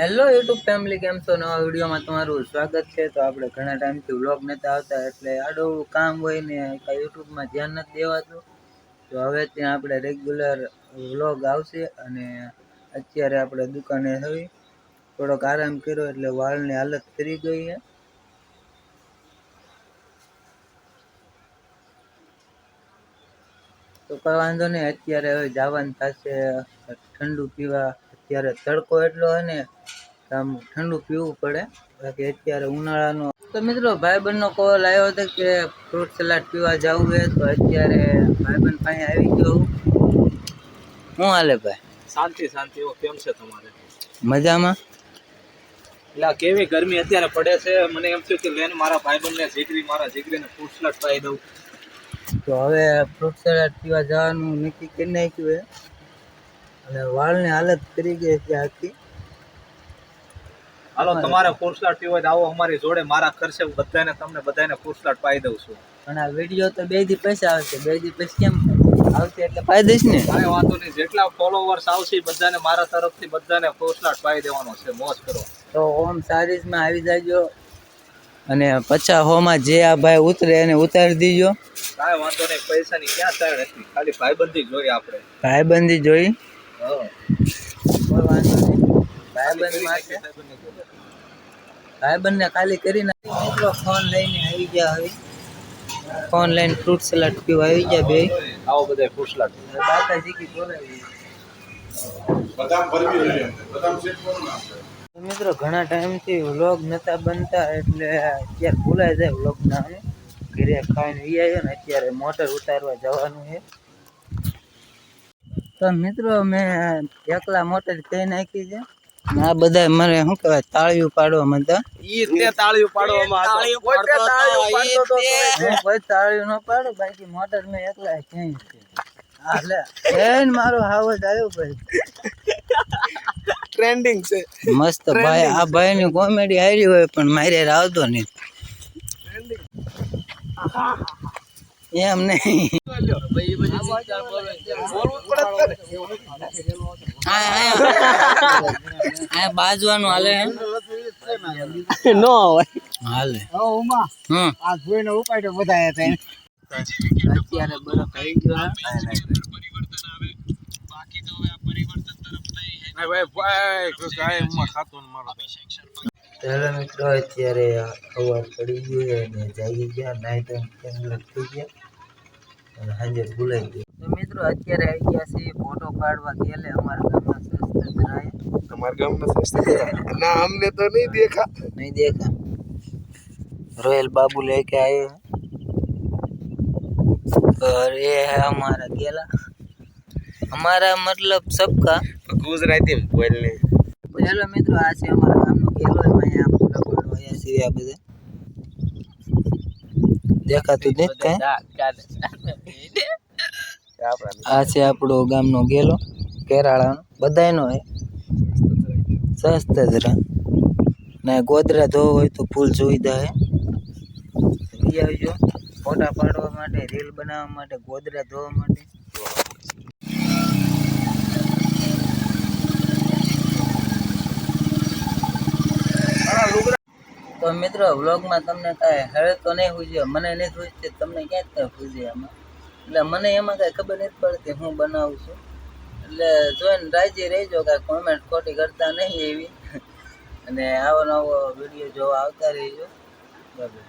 Hello YouTube family, કેમ છો? નવા વિડીયોમાં તમારું સ્વાગત છે. તો આપણે ઘણા ટાઈમથી વ્લોગ નહોતા આવતા, એટલે આડું કામ હોય ને કાંઈ યુટ્યુબમાં ધ્યાન નથી દેવાતું. તો હવે ત્યાં આપણે રેગ્યુલર વ્લોગ આવશે. અને અત્યારે આપણે દુકાને થઈ થોડોક આરામ કર્યો એટલે વાળની હાલત કરી ગઈ છે. તો કોઈ વાંધો નહીં, અત્યારે હવે જવાનું થશે ઠંડુ પીવા. અત્યારે તડકો એટલો હોય ને આમ ઠંડુ પીવું પડે, બાકી અત્યારે ઉનાળાનો. તો મિત્રો, ભાઈબંધનો કોલ આવ્યો હતો કે ફ્રૂટ સલાડ પીવા જવું છે. તો અત્યારે ભાઈબંધ પાસે આવી ગયો. શું હાલે ભાઈ? શાંતિ શાંતિ. કેમ છે તમારે? મજામાં. એટલે કેવી ગરમી અત્યારે પડે છે, મને એમ થયું કે લેન મારા ભાઈબંધને જીગરીને ફ્રૂટ સલાડ પાઈ દઉં. તો હવે ફ્રૂટ સલાડ પીવા જવાનું નક્કી કરી નાખ્યું છે. અને વાળની હાલત કરી ગઈ છે આખી. હાલો, તમારે ફ્રૂટ સલાડ પીવો હોય તો આવો અમારી જોડે, મારા ખર્ચે તમને બધાને ફ્રૂટ સલાડ પાઈ દઉં છું. પણ આ વિડીયો તો 2 દી પછી આવશે. 2 દી પછી કેમ આવશે એટલે પાઈ દઈશ ને. કાંઈ વાંધો નહીં, જેટલા ફોલોવર્સ આવશે બધાને મારા તરફથી બધાને ફ્રૂટ સલાડ પાઈ દેવાનો છે. મોજ કરો. તો ઓમ સારીઝમાં આવી જાજો, અને 50-100માં જે આ ભાઈ ઉતરે એને ઉતારી દીજો. કાંઈ વાંધો નહીં, પૈસાની ક્યાં ચાળ હતી, ખાલી ભાઈબંધી જોઈએ આપણે. ભાઈબંધી જોઈ. હા, કોઈ વાંધો નહીં. ભાઈબંધને ખાલી કરી નાખી. મિત્રો ફોન લઈને આવી ગયા. હવે ફોન લઈને ફ્રૂટ સલાડ પીવા આવી ગયા બે. આવો બધા ફ્રૂટ સલાડ. બાકાજી કી બોલાવી. મિત્રો, ઘણા ટાઈમથી વ્લોગ નતા બનતા, એટલે અત્યારે ભૂલાઈ જાય વ્લોગ ના. ઘરે ખાઈને વી આવ્યો ને અત્યારે મોટર ઉતારવા જવાનું છે. તો મિત્રો, મેં એકલા મોટર કહી નાખી છે. આ બધા મને શું કહેવાય, તાળીયું પાડવામાં હતા. કોઈ તાળીયું ન પાડો, બાકી મોટર મેં એકલા ક્યાંય છે. હાલે મારો હાવજ આવ્યો ભાઈ. ટ્રેન્ડિંગ છે મસ્ત ભાઈ. આ ભાઈ ની કોમેડી હારી હોય પણ મારે આવતો નહીં એમ નહીં. બાજવાનું હાલે નો હાલે. અત્યારે બરફ આવી ગયો. ચાલો મિત્રો, અત્યારે ખબર પડી ગઈ અને જાગી ગયા. નાઈ તો થઈ ગયા અને સાંજે ભૂલાઈ ગયું. તો મિત્રો, અત્યારે આવી ગયા છે ફોટો પાડવા ગયેલે અમારા ગામના સસ્તા. તમારા ગામના સસ્તા ના, અમને તો નહીં દેખા. रोयल बाबू लेके आए हैं और ये है हमारा केला. हमारा मतलब सबका गुजराती में बोलने. चलो મિત્રો, આ છે અમારા ગામનો કેલો. અહીંયા ફોટા પાડવા છે આ બધા. દેખાતું નથી કાંઈ. આ છે આપણો ગામનો ગેલો, કેરાળાનો. બધાયનો હે, સસ્તા જરા. ને ગોદરા ધોવા હોય તો ફૂલ સુવિધા હે. આવજો ફોટા પાડવા માટે, રીલ બનાવવા માટે, ગોદરા ધોવા માટે. તો મિત્રો, વ્લોગમાં તમને કાંઈ હવે તો નહીં પૂછ્યો, મને નહીં પૂછતી, તમને ક્યાં જ કાંઈ પૂછે આમાં. એટલે મને એમાં કાંઈ ખબર નથી પડતી હું બનાવું છું. એટલે જોઈને રાજી રહેજો, કાંઈ કોમેન્ટ ખોટી કરતા નહીં એવી. અને આવો નવો વિડીયો જોવા આવતા રહીજો. બરાબર.